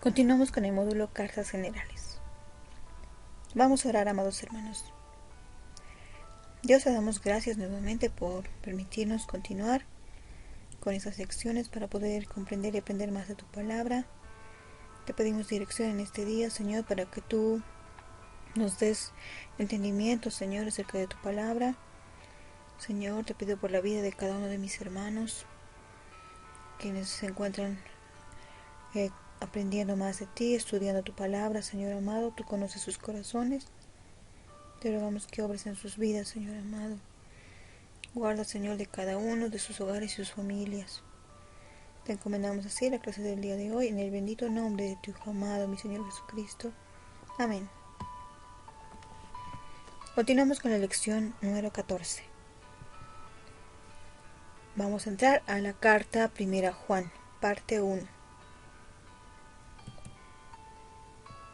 Continuamos con el módulo Cartas Generales. Vamos a orar, amados hermanos. Dios, te damos gracias nuevamente por permitirnos continuar con estas lecciones para poder comprender y aprender más de tu palabra. Te pedimos dirección en este día, Señor, para que tú nos des entendimiento, Señor, acerca de tu palabra. Señor, te pido por la vida de cada uno de mis hermanos, quienes se encuentran aprendiendo más de ti, estudiando tu palabra, Señor amado. Tú conoces sus corazones. Te rogamos que obres en sus vidas, Señor amado. Guarda, Señor, de cada uno de sus hogares y sus familias. Te encomendamos así la clase del día de hoy, en el bendito nombre de tu Hijo amado, mi Señor Jesucristo. Amén. Continuamos con la lección número 14. Vamos a entrar a la carta primera a Juan, parte 1.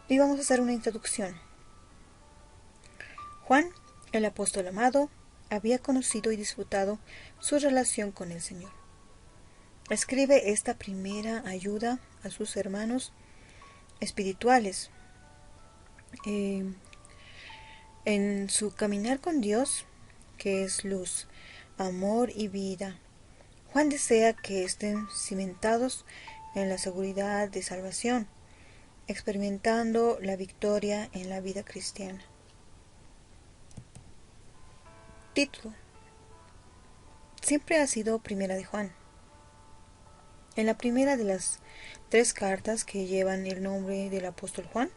Y vamos a hacer una introducción. Juan, el apóstol amado, había conocido y disfrutado su relación con el Señor. Escribe esta primera ayuda a sus hermanos espirituales. En su caminar con Dios, que es luz, amor y vida, Juan desea que estén cimentados en la seguridad de salvación, experimentando la victoria en la vida cristiana. Título: siempre ha sido primera de Juan. En la primera de las 3 cartas que llevan el nombre del apóstol Juan,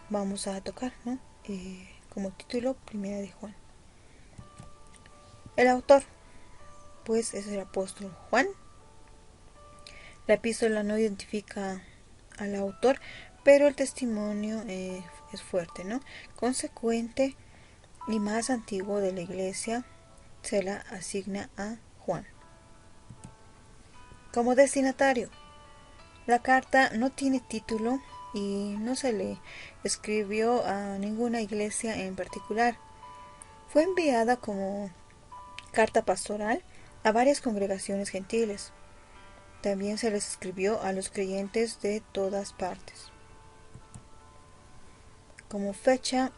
vamos a tocar, ¿no? Como título, primera de Juan. El autor, pues, es el apóstol Juan. La epístola no identifica al autor, pero el testimonio es fuerte, ¿no? Consecuente y más antiguo de la iglesia se la asigna a Juan. Como destinatario, la carta no tiene título y no se le escribió a ninguna iglesia en particular. Fue enviada como carta pastoral a varias congregaciones gentiles. También se les escribió a los creyentes de todas partes. Como fecha,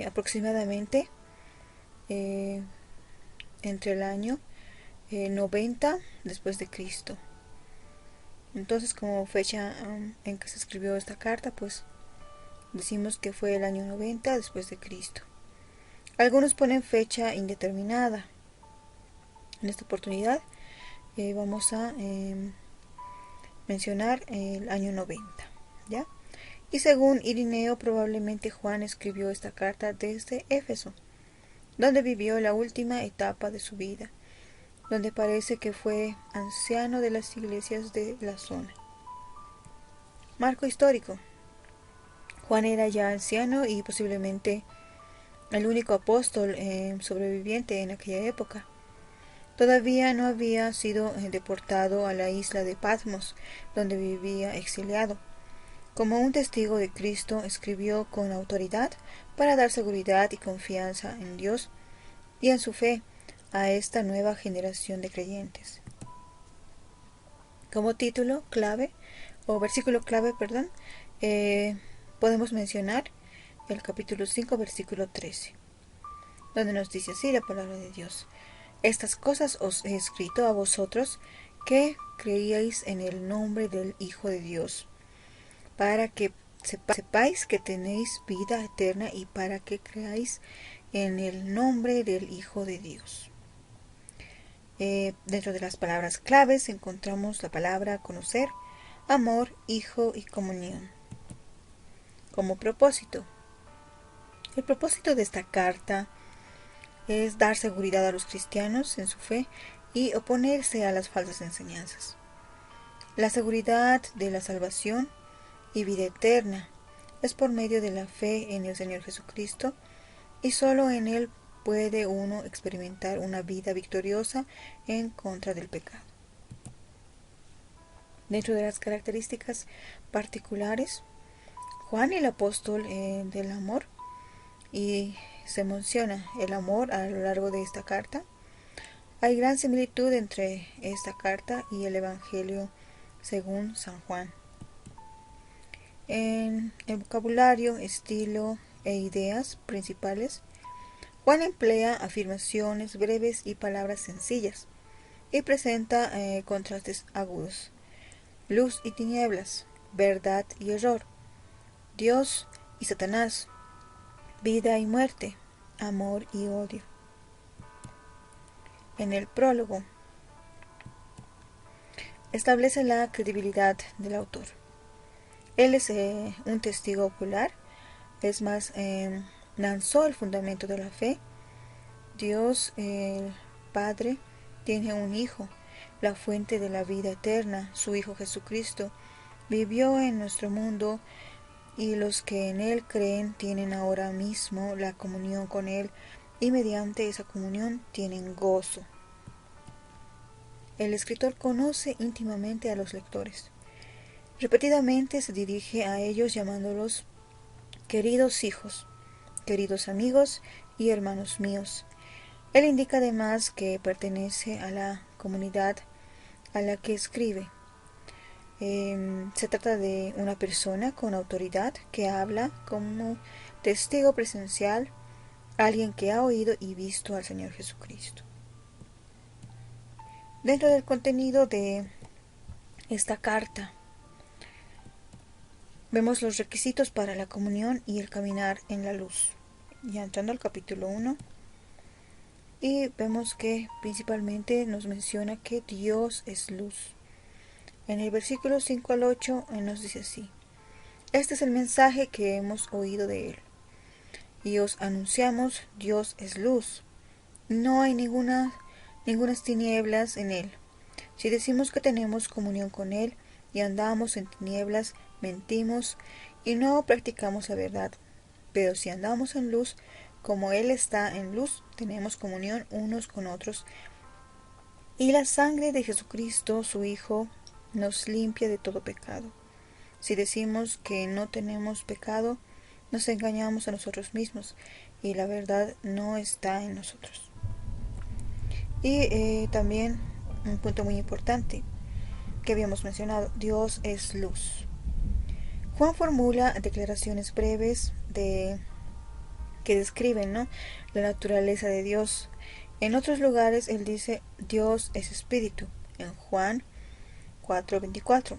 aproximadamente entre el año 90 después de Cristo. Entonces, como fecha en que se escribió esta carta, pues decimos que fue el año 90 después de Cristo. Algunos ponen fecha indeterminada. En esta oportunidad vamos a mencionar el año 90, ¿ya? Y según Irineo, probablemente Juan escribió esta carta desde Éfeso, donde vivió la última etapa de su vida, donde parece que fue anciano de las iglesias de la zona. Marco histórico. Juan era ya anciano y posiblemente el único apóstol sobreviviente en aquella época. Todavía no había sido deportado a la isla de Patmos, donde vivía exiliado. Como un testigo de Cristo, escribió con autoridad para dar seguridad y confianza en Dios y en su fe a esta nueva generación de creyentes. Como título clave, o versículo clave, podemos mencionar el capítulo 5, versículo 13, donde nos dice así la palabra de Dios: estas cosas os he escrito a vosotros que creíais en el nombre del Hijo de Dios, para que sepáis que tenéis vida eterna y para que creáis en el nombre del Hijo de Dios. Dentro de las palabras claves encontramos la palabra conocer, amor, hijo y comunión. Como propósito. El propósito de esta carta es dar seguridad a los cristianos en su fe y oponerse a las falsas enseñanzas. La seguridad de la salvación y vida eterna es por medio de la fe en el Señor Jesucristo, y solo en Él puede uno experimentar una vida victoriosa en contra del pecado. Dentro de las características particulares, Juan, el apóstol del amor, y se menciona el amor a lo largo de esta carta. Hay gran similitud entre esta carta y el Evangelio según San Juan. En el vocabulario, estilo e ideas principales, Juan emplea afirmaciones breves y palabras sencillas, y presenta contrastes agudos: luz y tinieblas, verdad y error, Dios y Satanás, vida y muerte, amor y odio. En el prólogo, establece la credibilidad del autor. Él es un testigo ocular, es más, lanzó el fundamento de la fe. Dios, el Padre, tiene un Hijo, la fuente de la vida eterna, su Hijo Jesucristo, vivió en nuestro mundo, y los que en Él creen tienen ahora mismo la comunión con Él, y mediante esa comunión tienen gozo. El escritor conoce íntimamente a los lectores. Repetidamente se dirige a ellos llamándolos queridos hijos, queridos amigos y hermanos míos. Él indica además que pertenece a la comunidad a la que escribe. Se trata de una persona con autoridad que habla como testigo presencial, alguien que ha oído y visto al Señor Jesucristo. Dentro del contenido de esta carta, vemos los requisitos para la comunión y el caminar en la luz. Ya entrando al capítulo 1, y vemos que principalmente nos menciona que Dios es luz. En el versículo 5 al 8 nos dice así: este es el mensaje que hemos oído de Él, y os anunciamos: Dios es luz, no hay ninguna tinieblas en Él. Si decimos que tenemos comunión con Él y andamos en tinieblas, mentimos y no practicamos la verdad. Pero si andamos en luz, como Él está en luz, tenemos comunión unos con otros, y la sangre de Jesucristo, su Hijo, nos limpia de todo pecado. Si decimos que no tenemos pecado, nos engañamos a nosotros mismos, y la verdad no está en nosotros. Y también un punto muy importante que habíamos mencionado: Dios es luz. Juan formula declaraciones breves que describen, ¿no?, la naturaleza de Dios. En otros lugares él dice: Dios es espíritu, en Juan 4:24,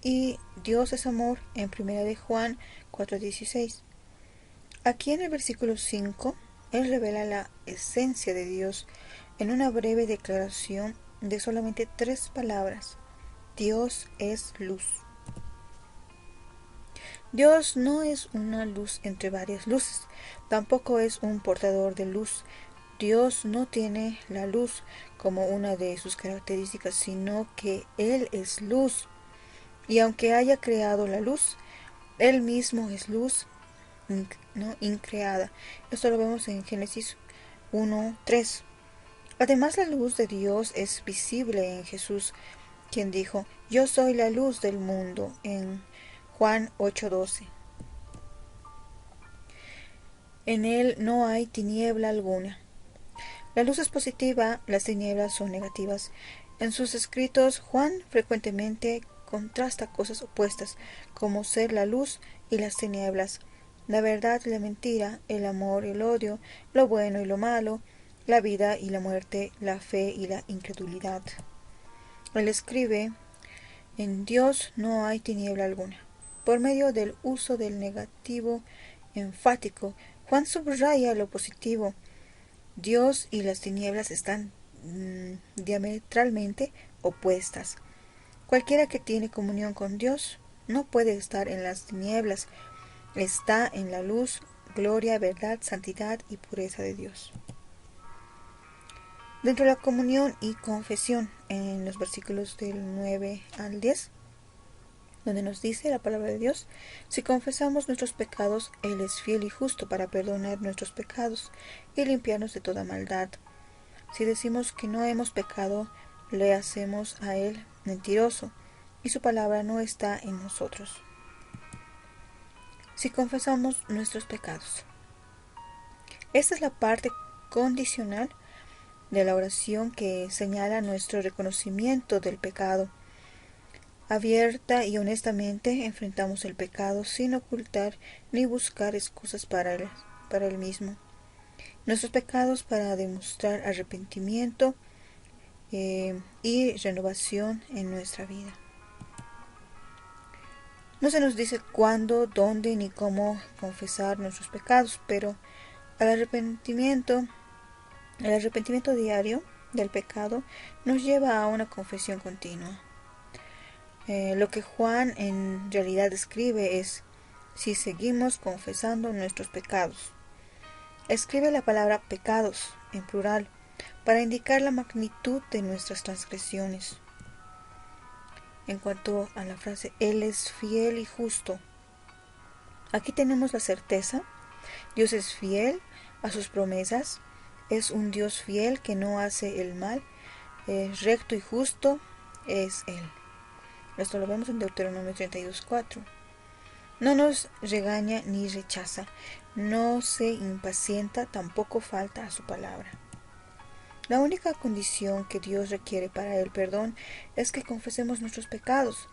y Dios es amor en 1 de Juan 4:16. Aquí en el versículo 5, él revela la esencia de Dios en una breve declaración de solamente 3 palabras: Dios es luz. Dios no es una luz entre varias luces, tampoco es un portador de luz. Dios no tiene la luz como una de sus características, sino que Él es luz. Y aunque haya creado la luz, Él mismo es luz, ¿no?, increada. Esto lo vemos en Génesis 1:3. Además, la luz de Dios es visible en Jesús, quien dijo: yo soy la luz del mundo, en Juan 8:12. En Él no hay tiniebla alguna. La luz es positiva, las tinieblas son negativas. En sus escritos, Juan frecuentemente contrasta cosas opuestas, como ser la luz y las tinieblas, la verdad y la mentira, el amor y el odio, lo bueno y lo malo, la vida y la muerte, la fe y la incredulidad. Él escribe: en Dios no hay tiniebla alguna. Por medio del uso del negativo enfático, Juan subraya lo positivo. Dios y las tinieblas están diametralmente opuestas. Cualquiera que tiene comunión con Dios no puede estar en las tinieblas, está en la luz, gloria, verdad, santidad y pureza de Dios. Dentro de la comunión y confesión, en los versículos del 9 al 10, donde nos dice la palabra de Dios: si confesamos nuestros pecados, Él es fiel y justo para perdonar nuestros pecados y limpiarnos de toda maldad. Si decimos que no hemos pecado, le hacemos a Él mentiroso, y su palabra no está en nosotros. Si confesamos nuestros pecados. Esta es la parte condicional de la oración que señala nuestro reconocimiento del pecado. Abierta y honestamente enfrentamos el pecado sin ocultar ni buscar excusas para él mismo. Nuestros pecados para demostrar arrepentimiento y renovación en nuestra vida. No se nos dice cuándo, dónde ni cómo confesar nuestros pecados, pero el arrepentimiento diario del pecado nos lleva a una confesión continua. Lo que Juan en realidad escribe es: si seguimos confesando nuestros pecados. Escribe la palabra pecados en plural para indicar la magnitud de nuestras transgresiones. En cuanto a la frase Él es fiel y justo, aquí tenemos la certeza. Dios es fiel a sus promesas, es un Dios fiel que no hace el mal, recto y justo es Él. Esto lo vemos en Deuteronomio 32:4. No nos regaña ni rechaza, no se impacienta, tampoco falta a su palabra. La única condición que Dios requiere para el perdón es que confesemos nuestros pecados.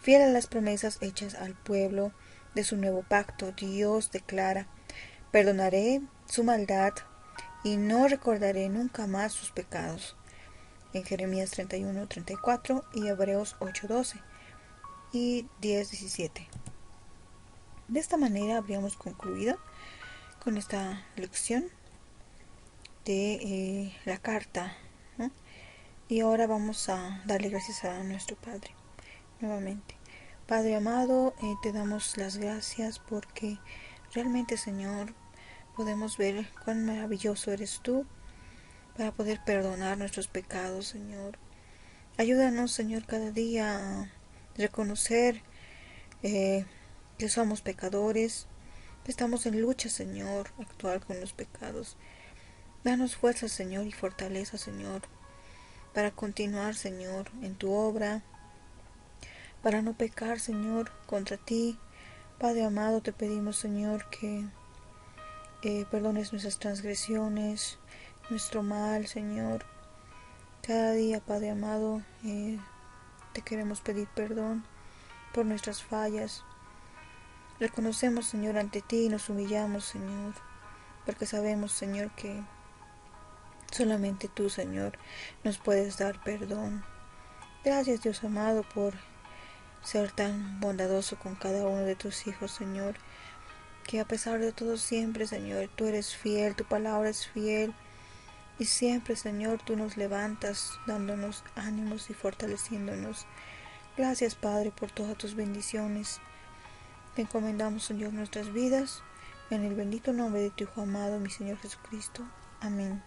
Fiel a las promesas hechas al pueblo de su nuevo pacto, Dios declara: perdonaré su maldad y no recordaré nunca más sus pecados. En Jeremías 31:34 y Hebreos 8:12 y 10:17. De esta manera habríamos concluido con esta lección de la carta, ¿no? Y ahora vamos a darle gracias a nuestro Padre nuevamente. Padre amado, te damos las gracias porque realmente, Señor, podemos ver cuán maravilloso eres tú para poder perdonar nuestros pecados, Señor. Ayúdanos, Señor, cada día a reconocer que somos pecadores, que estamos en lucha, Señor, actual con los pecados. Danos fuerza, Señor, y fortaleza, Señor, para continuar, Señor, en tu obra, para no pecar, Señor, contra ti. Padre amado, te pedimos, Señor, que perdones nuestras transgresiones, nuestro mal, Señor. Cada día, Padre amado, te queremos pedir perdón por nuestras fallas. Reconocemos, Señor, ante ti y nos humillamos, Señor, porque sabemos, Señor, que solamente tú, Señor, nos puedes dar perdón. Gracias, Dios amado, por ser tan bondadoso con cada uno de tus hijos, Señor, que a pesar de todo siempre, Señor, tú eres fiel, tu palabra es fiel, y siempre, Señor, tú nos levantas, dándonos ánimos y fortaleciéndonos. Gracias, Padre, por todas tus bendiciones. Te encomendamos, Señor, nuestras vidas, en el bendito nombre de tu Hijo amado, mi Señor Jesucristo. Amén.